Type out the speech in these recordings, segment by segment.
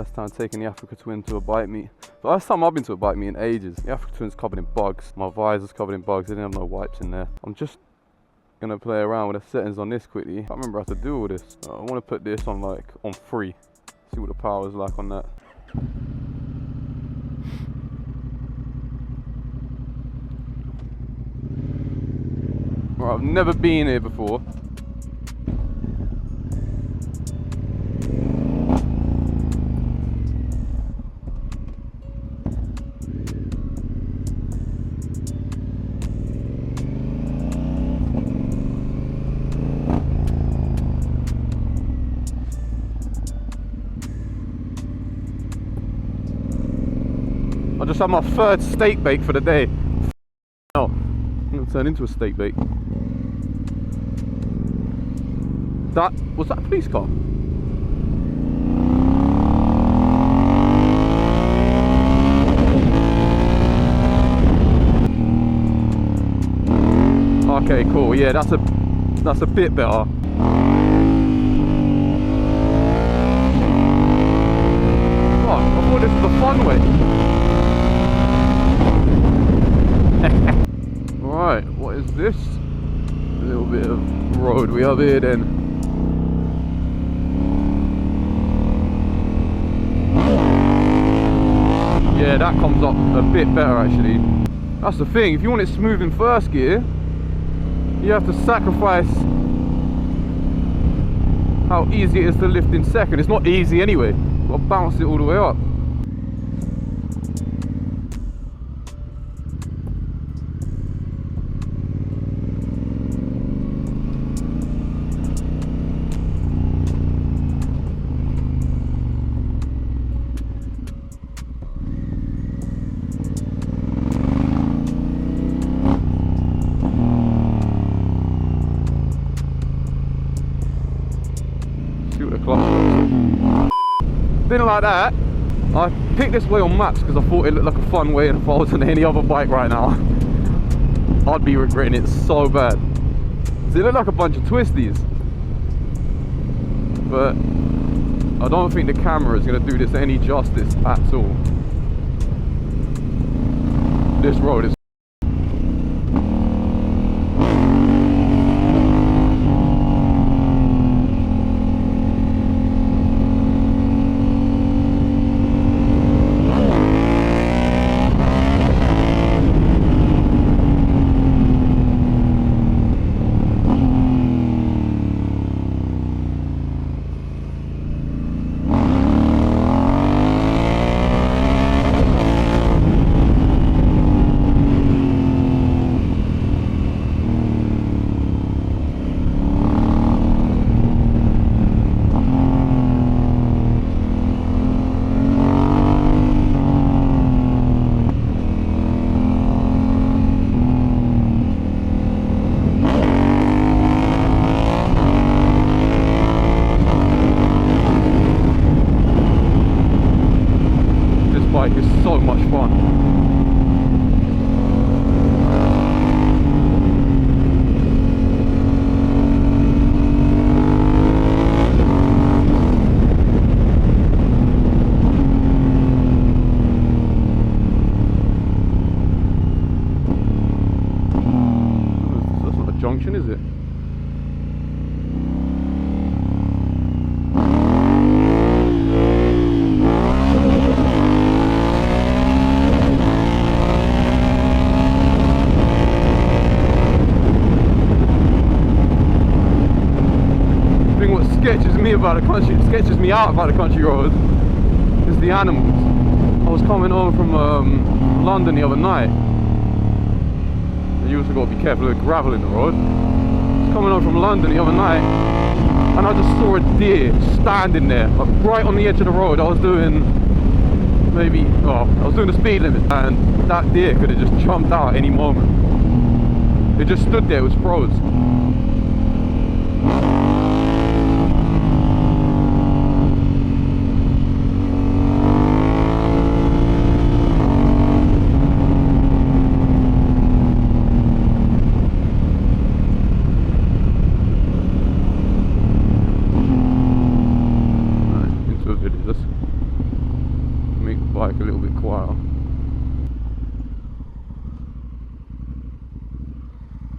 first time taking the Africa Twin to a bike meet. First time I've been to a bike meet in ages. The Africa Twin's covered in bugs. My visor's covered in bugs. They didn't have no wipes in there. I'm just gonna play around with the settings on this quickly. I can't remember how to do all this. I want to put this on like on free. See what the power is like on that. Right, I've never been here before. I just had my third steak bake for the day. Oh, I'm gonna turn into a steak bake. Was that a police car? Okay, cool. Yeah, that's a bit better. Oh, I thought this was a fun way. Right, what is this? A little bit of road we have here then. Yeah, that comes up a bit better actually. That's the thing, if you want it smooth in first gear, you have to sacrifice how easy it is to lift in second. It's not easy anyway. You've got to bounce it all the way up. Didn't like that. I picked this way on maps because I thought it looked like a fun way, and if I was on any other bike right now, I'd be regretting it so bad. So it looked like a bunch of twisties, but I don't think the camera is going to do this any justice at all. This road is so much fun. That's not a junction, is it? Sketches me out about the country roads is the animals. I was coming home from London the other night. You also got to be careful with gravel in the road. I was coming home from London the other night, and I just saw a deer standing there, like right on the edge of the road. I was doing the speed limit, and that deer could have just jumped out at any moment. It just stood there, it was froze.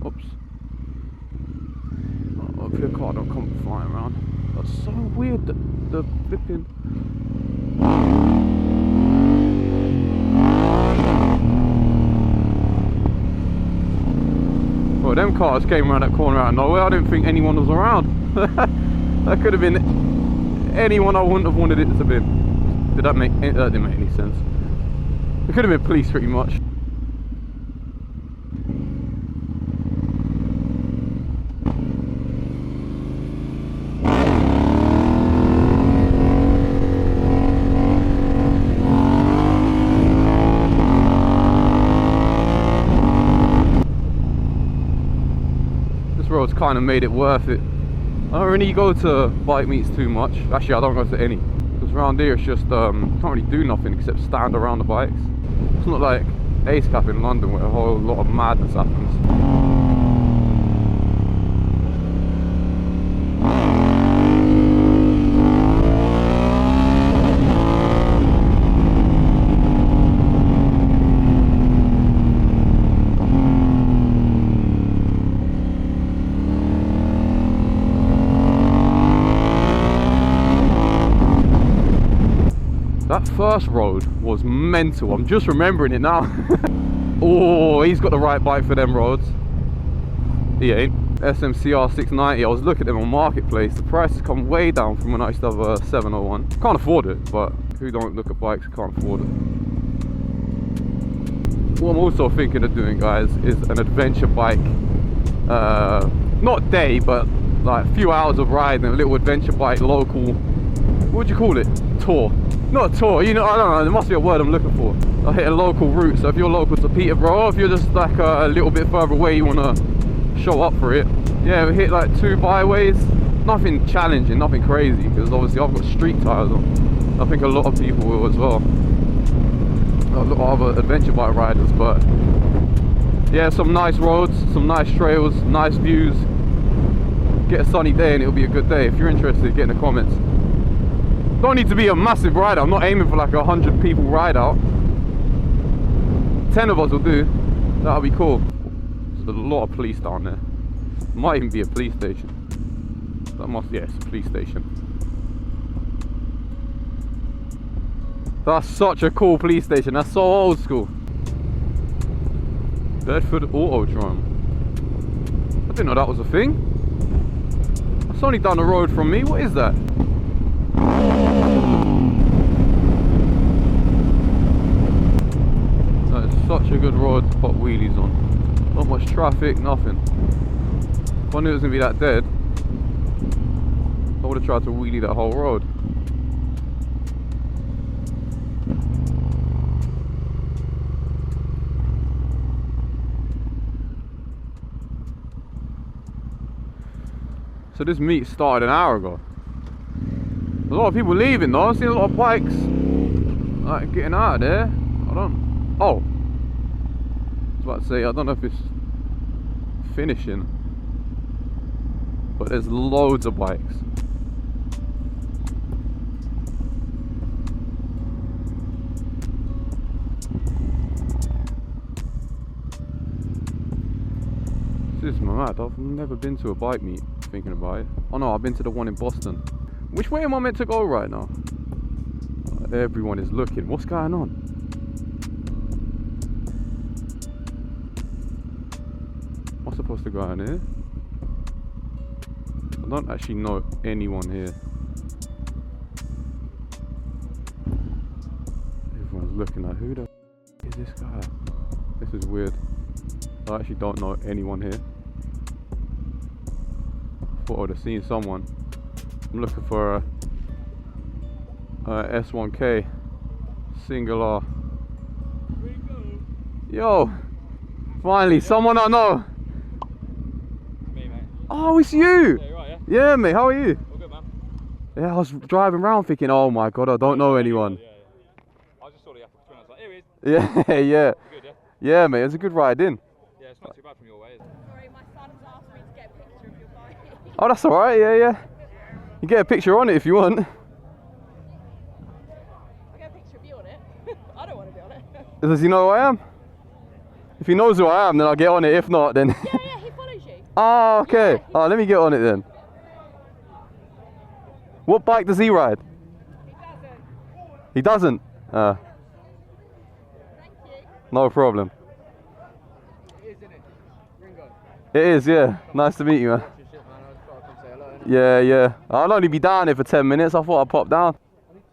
Oops. Hopefully the car don't come flying around. That's so weird, the flipping... Well, them cars came around that corner out of nowhere. I didn't think anyone was around. That could have been anyone I wouldn't have wanted it to have been. That didn't make any sense. It could have been police pretty much. Road's kind of made it worth it. I don't really go to bike meets too much. Actually, I don't go to any, because around here it's just can't really do nothing except stand around the bikes. It's not like Ace Cap in London where a whole lot of madness happens. That first road was mental. I'm just remembering it now. Oh, he's got the right bike for them roads. He ain't. SMCR 690. I was looking at them on Marketplace. The price has come way down from when I used to have a 701. Can't afford it, but who don't look at bikes can't afford it. What I'm also thinking of doing, guys, is an adventure bike. Not day, but like a few hours of riding, a little adventure bike, local. What would you call it? Tour. Not a tour, you know, I don't know, there must be a word I'm looking for. I hit a local route, so if you're local to Peterborough, if you're just like a little bit further away, you want to show up for it. Yeah, we hit like 2 byways. Nothing challenging, nothing crazy, because obviously I've got street tyres on. I think a lot of people will as well. A lot of other adventure bike riders, but yeah, some nice roads, some nice trails, nice views. Get a sunny day and it'll be a good day. If you're interested, get in the comments. Don't need to be a massive ride out. I'm not aiming for like 100 people ride out. 10 of us will do. That'll be cool. There's a lot of police down there. Might even be a police station. That must, yeah, it's a police station. That's such a cool police station. That's so old school. Bedford Autodrome. I didn't know that was a thing. That's only down the road from me. What is that? That is such a good road to put wheelies on. Not much traffic, nothing. If I knew it was going to be that dead, I would have tried to wheelie that whole road. So this meet started an hour ago. There's a lot of people leaving though. I've seen a lot of bikes like getting out of there. I was about to say, I don't know if it's finishing, but there's loads of bikes. This is mad. I've never been to a bike meet, thinking about it. Oh no, I've been to the one in Boston. Which way am I meant to go right now? Everyone is looking. What's going on? Am I supposed to go in here? I don't actually know anyone here. Everyone's looking like, who the f is this guy? This is weird. I actually don't know anyone here. Thought I would have seen someone. I'm looking for a S1K singular. Yo, finally someone I know. Me, mate. Oh, it's you. Yeah, you're right, yeah? Yeah, mate. How are you? All good, man. Yeah, I was driving around thinking, oh my god, I don't know anyone. Yeah. I just saw the Apple twin. I was like, here he is. Yeah, yeah. Good, yeah? Yeah, mate. It's a good ride in. Yeah, it's not too bad from your way, is it? Sorry, my son's asked me to get a picture of your bike. Oh, that's all right. Yeah, yeah. You get a picture on it if you want. I'll get a picture of you on it. I don't want to be on it. Does he know who I am? If he knows who I am, then I'll get on it. If not, then... Yeah, he Oh, okay. Oh, let me get on it then. What bike does he ride? He doesn't? Thank you. No problem. It is, isn't it? Ringo. It is, yeah. Nice to meet you, man. Yeah, yeah. I'll only be down here for 10 minutes. I thought I'd pop down. It's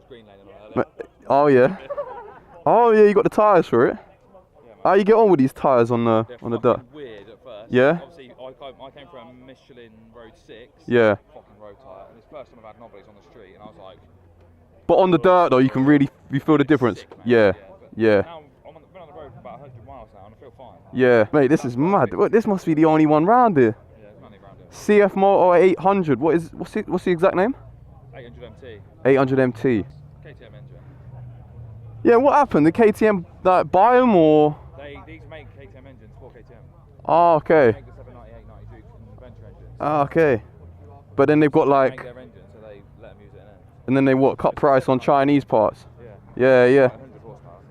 green lane and all that. Oh, yeah. Oh, yeah, you got the tyres for it. How you get on with these tyres on the dirt? Weird at first. Yeah? Obviously, I came from Michelin Road 6. Yeah. Fucking road tyre. And it's the first time I've had knobblies on the street, and I was like. But on the dirt, though, you can really feel the difference. Sick, man. Yeah. But Yeah. Now I've been on the road for about 100 miles now, and I feel fine. Yeah. Mate, this is mad. This must be the only one round here. Yeah, there's money around here. CF Motor 800. What's the exact name? 800 MT. 800 MT. KTM engine. Yeah, what happened? The KTM buy them or? These make KTM engines for KTM. Oh, okay. They make the 798, 90 Duke and Adventure engines. Ah, okay. But then they've got They like, make their engine, so they let them use it in it. and then they cut price on Chinese parts. Yeah. Yeah, yeah. 100 horsepower.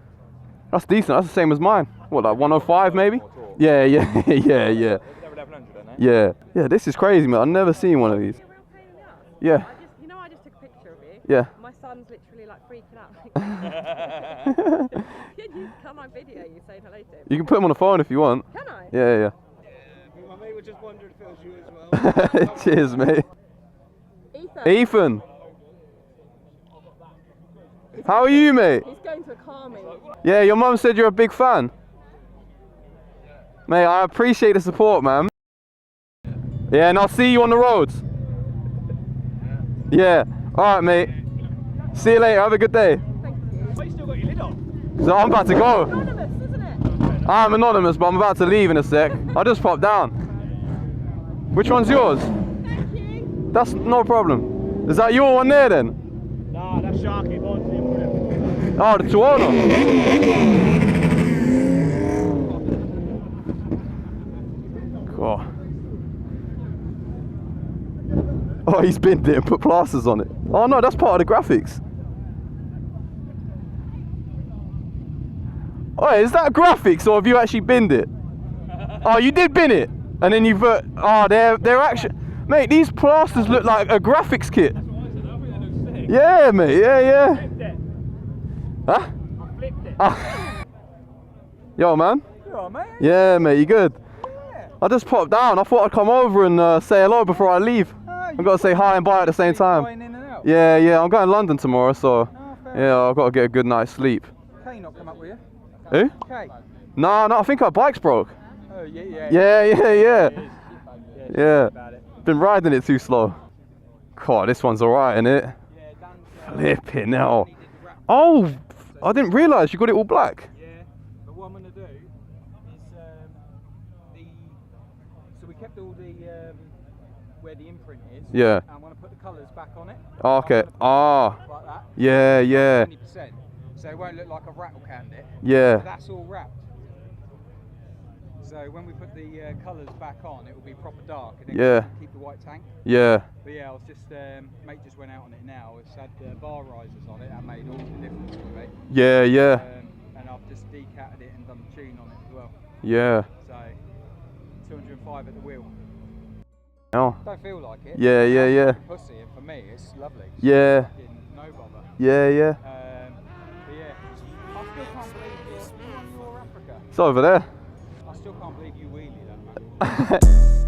That's decent. That's the same as mine. What, like 105 maybe? More torque. Yeah, yeah, yeah, yeah. They're 1100, aren't they? Yeah. Yeah, this is crazy, man. I've never seen one of these. You're a real pain in the ass. Yeah. I just took a picture of you. Yeah. My son's literally like freaking out. Like, can I video you saying hello to him? You can put them on the phone if you want. Can I? Yeah, My mate was just wondering if it was you as well. yeah. Cheers, mate. Ethan. Ethan. How are you, mate? He's going to a car meet. Yeah, your mum said you're a big fan. Mate, I appreciate the support, man. Yeah, and I'll see you on the roads. Yeah. Alright, mate. See you later. Have a good day. Thank you. Why you still got your lid on? So I'm about to go. Anonymous, isn't it? I'm anonymous, but I'm about to leave in a sec. I just popped down. Which one's yours? Thank you. That's no problem. Is that your one there then? Nah, that's Sharky. Mine's him with him. Oh, the Toronto. Cool. Oh, he's binned it and put plasters on it. Oh no, that's part of the graphics. Oh, is that graphics or have you actually binned it? Oh, you did bin it, and then you've. Oh, they're actually. Mate, these plasters look like a graphics kit. That's what I said. I think they look sick. Yeah, mate. Yeah, yeah. Flipped it. Huh? I flipped it. Ah. Yo, man. You alright, mate? Yeah, mate. You good? Yeah. I just popped down. I thought I'd come over and say hello before I leave. I've got to say hi and bye at the same time. Going in and out. Yeah, yeah. I'm going to London tomorrow, so Oh, fair yeah, I've got to get a good night's sleep. Kay not come up with you? Who? Kay. No, I think our bike's broke. Oh, yeah. Yeah, yeah, yeah. Yeah. About it. Been riding it too slow. God, this one's alright, isn't it? Yeah, Dan's, Flipping hell. Oh, I didn't realise you got it all black. Yeah, but what I'm going to do is so we kept all the where the imprint is. Yeah. I'm going to put the colours back on it. Oh, okay. Ah. Like that. Yeah, yeah, 20%. So it won't look like I've rattle canned it. yeah. But that's all wrapped. So when we put the colours back on, it will be proper dark and then Yeah. keep the white tank. Yeah. But yeah, I was just, mate just went out on it now. It's had bar risers on it. That made all the difference for me. Yeah, yeah. And I've just decatted it and done the tune on it as well. Yeah. So 205 at the wheel. Oh. Don't feel like it. Yeah, yeah, yeah. Pussy, and for me, it's lovely. Yeah. Fucking no bother. Yeah, yeah. But yeah, I still can't believe you're Africa. It's over there. I still can't believe you wheelie that, man.